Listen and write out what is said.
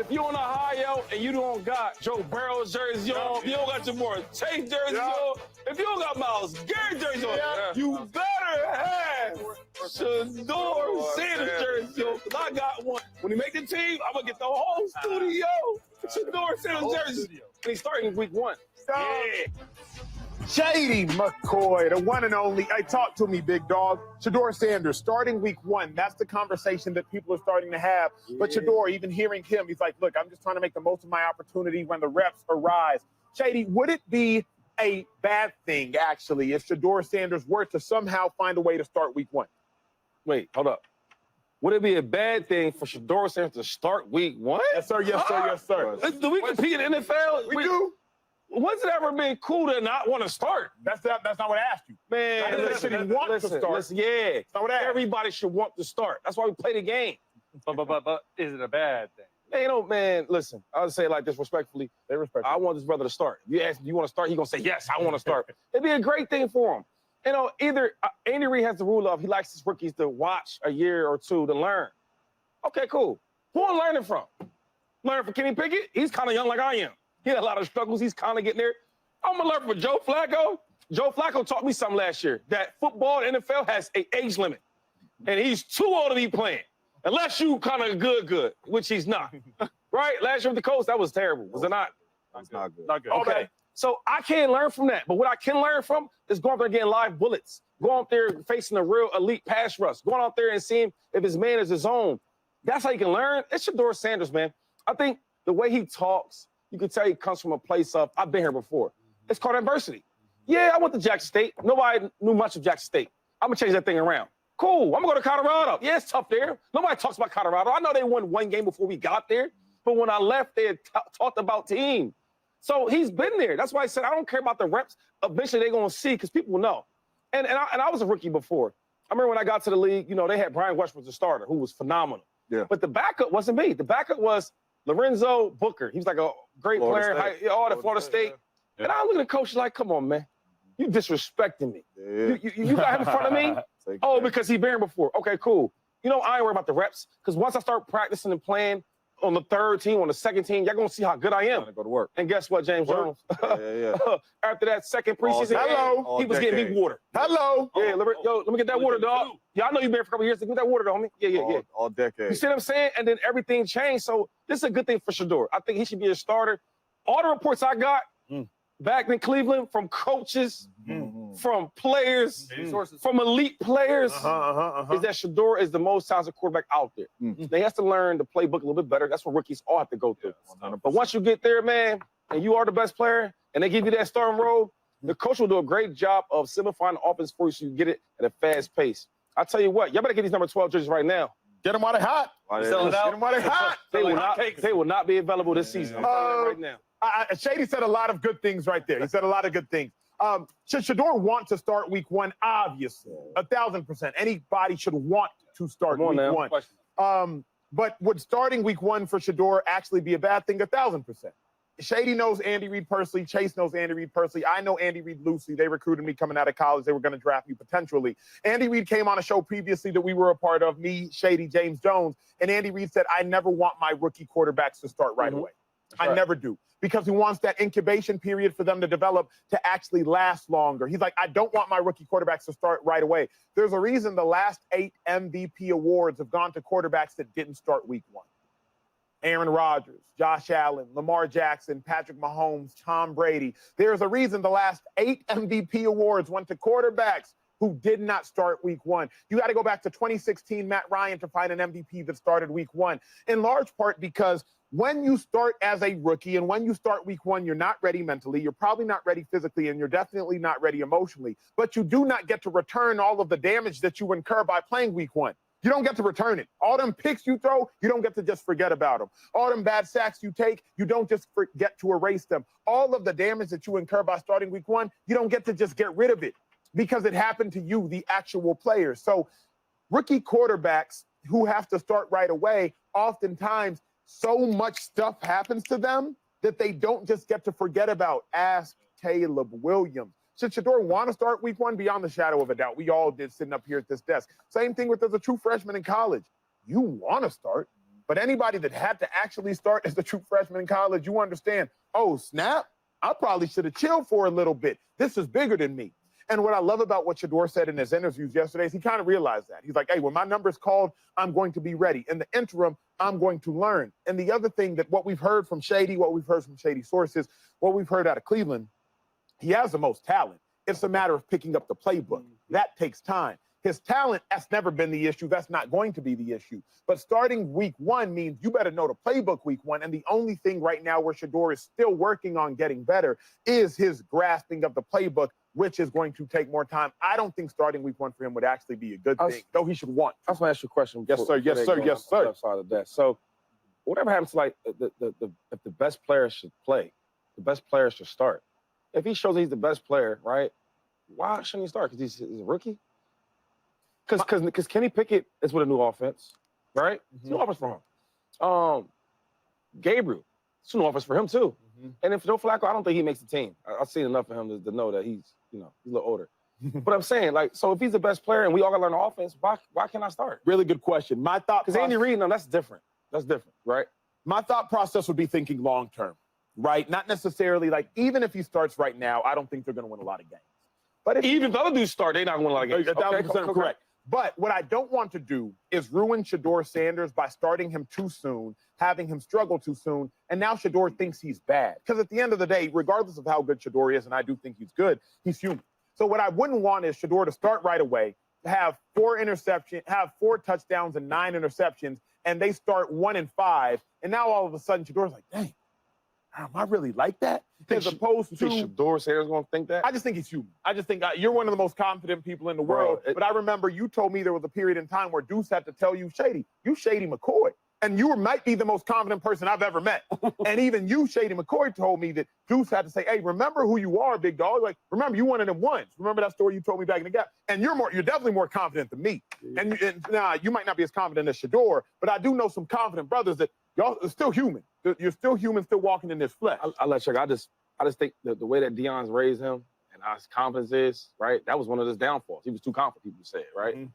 If you on a high out and you don't got Joe Burrow's jersey on, you don't got your more Chase jersey on, if you don't got Myles Garrett jersey on, you better have Shedeur Sanders jersey on, because I got one. When he make the team, I'm going to get the whole studio Shedeur Sanders jersey. And he's starting week 1. Yeah. Shady Mcoy, the one and only. Hey, talk to me, big dog. Shedeur Sanders, starting week 1. That's the conversation that people are starting to have. Yeah. But Shedeur, even hearing him, he's like, look, I'm just trying to make the most of my opportunity when the reps arise. Shady, would it be a bad thing, actually, if Shedeur Sanders were to somehow find a way to start week 1? Wait, hold up. Would it be a bad thing for Shedeur Sanders to start week 1? Yes, sir. Yes, sir. Yes, sir. Do we compete in the NFL? We do. When's it ever been cool to not want to start? That's not what I asked you. Man, listen, he wants to start. Listen, yeah. That's not what I asked. Everybody should want to start. That's why we play the game. But is it a bad thing? Man, listen, I'll say it like this respectfully. They respect I want this brother to start. You ask him, do you want to start? He's going to say, yes, I want to start. It'd be a great thing for him. You know, either Andy Reid has the rule of he likes his rookies to watch a year or two to learn. Okay, cool. Who am I learning from? Learning from Kenny Pickett? He's kind of young like I am. He had a lot of struggles. He's kind of getting there. I'm going to learn from Joe Flacco. Joe Flacco taught me something last year, that football and NFL has an age limit. And he's too old to be playing, unless you kind of good, which he's not. Right? Last year with the Colts, that was terrible. Was it not? That's not good. Not good. Okay. So I can't learn from that. But what I can learn from is going out there getting live bullets, going out there facing a real elite pass rush, going out there and seeing if his man is his own. That's how you can learn. It's Shedeur Sanders, man. I think the way he talks, you can tell he comes from a place of, I've been here before. It's called adversity. Yeah, I went to Jackson State. Nobody knew much of Jackson State. I'm going to change that thing around. Cool, I'm going to go to Colorado. Yeah, it's tough there. Nobody talks about Colorado. I know they won 1 game before we got there, but when I left, they had talked about team. So he's been there. That's why I said I don't care about the reps. Eventually, they're going to see because people know. And I was a rookie before. I remember when I got to the league, you know, they had Brian Westbrook as a starter, who was phenomenal. Yeah. But the backup wasn't me. The backup was Lorenzo Booker. He was like a great player, Florida State. Yeah. And I look at the coach like, come on, man. You disrespecting me. Yeah. You got him in front of me? Because he been here before. Okay, cool. You know, I ain't worried about the reps because once I start practicing and playing on the 3rd team, on the 2nd team, y'all going to see how good I am. Go to work. And guess what, James Jones? Yeah. After that 2nd preseason, he was getting me water. Hello. Yeah, let me get that water, dog. Yeah, I know you've been here for a couple years. Give me that water, dog, homie. Yeah. All decade. You see what I'm saying? And then everything changed. So this is a good thing for Shedeur. I think he should be a starter. All the reports I got back in Cleveland from coaches, from players, from elite players, is that Shedeur is the most talented quarterback out there. Now, he has to learn the playbook a little bit better. That's what rookies all have to go through. But once you get there, man, and you are the best player, and they give you that starting role, the coach will do a great job of simplifying the offense for you so you get it at a fast pace. I tell you what, y'all better get these number 12 jerseys right now. Get them out of hot. Sell it out. Get them out of hot. They will not be available this season. I'm telling you right now. Shady said a lot of good things right there. He said a lot of good things. Should Shedeur want to start week 1? Obviously, 1,000%. Anybody should want to start week 1. But would starting week 1 for Shedeur actually be a bad thing? 1,000%. Shady knows Andy Reid personally. Chase knows Andy Reid personally. I know Andy Reid loosely. They recruited me coming out of college. They were going to draft me potentially. Andy Reid came on a show previously that we were a part of, me, Shady, James Jones, and Andy Reid said, I never want my rookie quarterbacks to start right away. I never do. Because he wants that incubation period for them to develop to actually last longer. He's like, I don't want my rookie quarterbacks to start right away. There's a reason the last 8 MVP awards have gone to quarterbacks that didn't start week 1. Aaron Rodgers, Josh Allen, Lamar Jackson, Patrick Mahomes, Tom Brady. There's a reason the last 8 MVP awards went to quarterbacks who did not start week 1. You got to go back to 2016 Matt Ryan to find an MVP that started week 1, in large part because when you start as a rookie and when you start week 1, you're not ready mentally, you're probably not ready physically, and you're definitely not ready emotionally. But you do not get to return all of the damage that you incur by playing week 1. You don't get to return it. All them picks you throw, you don't get to just forget about them. All them bad sacks you take, you don't just forget to erase them. All of the damage that you incur by starting week 1, you don't get to just get rid of it because it happened to you, the actual player. So rookie quarterbacks who have to start right away, oftentimes so much stuff happens to them that they don't just get to forget about. Ask Caleb Williams. Should Shedeur want to start week 1? Beyond the shadow of a doubt. We all did sitting up here at this desk. Same thing with as a true freshman in college. You want to start, But anybody that had to actually start as a true freshman in college, you understand, oh, snap, I probably should have chilled for a little bit. This is bigger than me. And what I love about what Shedeur said in his interviews yesterday is he kind of realized that. He's like, hey, when my number's called, I'm going to be ready. In the interim, I'm going to learn. And the other thing that what we've heard from Shady, what we've heard from Shady sources, what we've heard out of Cleveland, he has the most talent. It's a matter of picking up the playbook. That takes time. His talent, that's never been the issue. That's not going to be the issue. But starting week one means you better know the playbook week one. And the only thing right now where Shedeur is still working on getting better is his grasping of the playbook, which is going to take more time. I don't think starting week one for him would actually be a good thing, though he should want. I was going to ask you a question. Yes, sir. Yes, sir. Yes, sir. Side of that. So whatever happens to, like, if the best player should play, the best player should start. If he shows he's the best player, right, why shouldn't he start? Because he's a rookie? Because Kenny Pickett is with a new offense, right? It's a new offense for him. Gabriel, it's a new offense for him too. And if Joe Flacco, I don't think he makes the team. I've seen enough of him to know that he's a little older. But I'm saying, like, so if he's the best player and we all got to learn the offense, why can't I start? Really good question. My thought, because Andy Reid, that's different. That's different, right? My thought process would be thinking long term, right? Not necessarily like even if he starts right now, I don't think they're going to win a lot of games. But if even if the other dudes start, they're not going to win a lot of games. 1,000% correct. But what I don't want to do is ruin Shedeur Sanders by starting him too soon, having him struggle too soon, and now Shedeur thinks he's bad. Because at the end of the day, regardless of how good Shedeur is, and I do think he's good, he's human. So what I wouldn't want is Shedeur to start right away, have 4 touchdowns and 9 interceptions, and they start 1-5, and now all of a sudden Shedeur's like, dang, am I really like that? As opposed to Shedeur Sanders going to think that? I just think he's human. I just think you're one of the most confident people in the world. But I remember you told me there was a period in time where Deuce had to tell you, Shady, you Shady Mcoy. And you might be the most confident person I've ever met. And even you, Shady Mcoy, told me that Deuce had to say, hey, remember who you are, big dog. Like, remember, you one of them ones. Remember that story you told me back in the gap? And you're definitely more confident than me. Yeah. And now you might not be as confident as Shedeur, but I do know some confident brothers that y'all are still human. You're still human, still walking in this flesh. I'll let you. I just think the way that Deion's raised him and how his confidence is, right, that was one of his downfalls. He was too confident, people say, right?